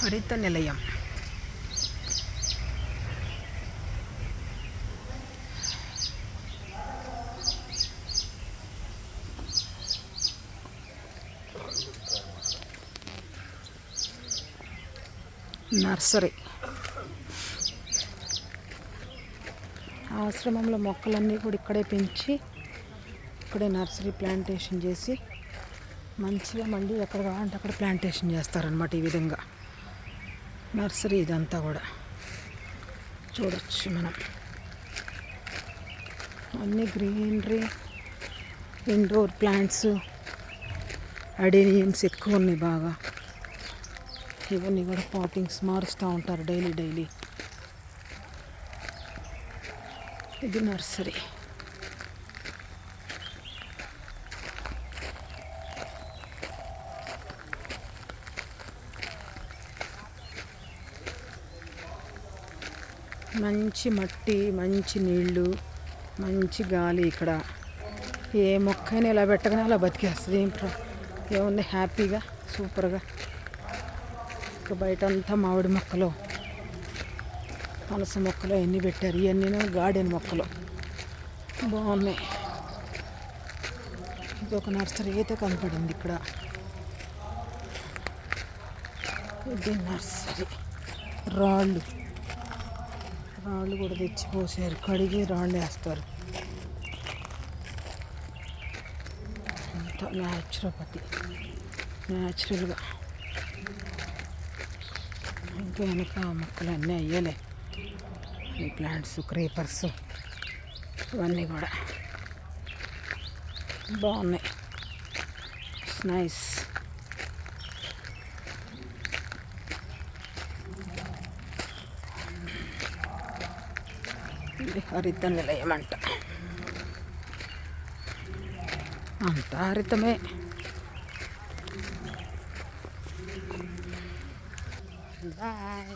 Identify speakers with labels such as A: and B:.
A: హరిత నిలయం. నర్సరీ. ఆశ్రమంలో మొక్కలన్నీ కూడా ఇక్కడే పెంచి ఇక్కడే నర్సరీ ప్లాంటేషన్ చేసి మంచిగా మళ్ళీ ఎక్కడ కావాలంటే అక్కడ ప్లాంటేషన్ చేస్తారనమాట. ఈ విధంగా నర్సరీ ఇదంతా కూడా చూడొచ్చు మనం. అన్నీ గ్రీనరీ, ఇండోర్ ప్లాంట్స్, అడేనియమ్స్ ఎక్కువ ఉన్నాయి బాగా. ఇవన్నీ కూడా పాటింగ్స్ మారుస్తూ ఉంటారు డైలీ. ఇది నర్సరీ. మంచి మట్టి, మంచి నీళ్ళు, మంచి గాలి. ఇక్కడ ఏ మొక్కైనా ఇలా పెట్టగానే అలా బతికేస్తుంది. ఏముంది, హ్యాపీగా సూపర్గా. ఇక బయట అంతా మామిడి మొక్కలు, పనస మొక్కలు అన్నీ పెట్టారు. ఇవన్నీ గార్డెన్ మొక్కలు బాగున్నాయి. ఇది ఒక నర్సరీ అయితే కనపడింది ఇక్కడ. ఇది నర్సరీ. రాళ్ళు కూడా తెచ్చిపోసారు. కడిగి రాళ్ళు వేస్తారు. అంతా న్యాచురల్గా. ఇంకా వెనక మొక్కలు అన్నీ అయ్యలే. ఈ ప్లాంట్స్, క్రీపర్స్ ఇవన్నీ కూడా బాగున్నాయి. నైస్. ఇది హరిత నిలయం అంట. అంతా హరితమే. బాయ్.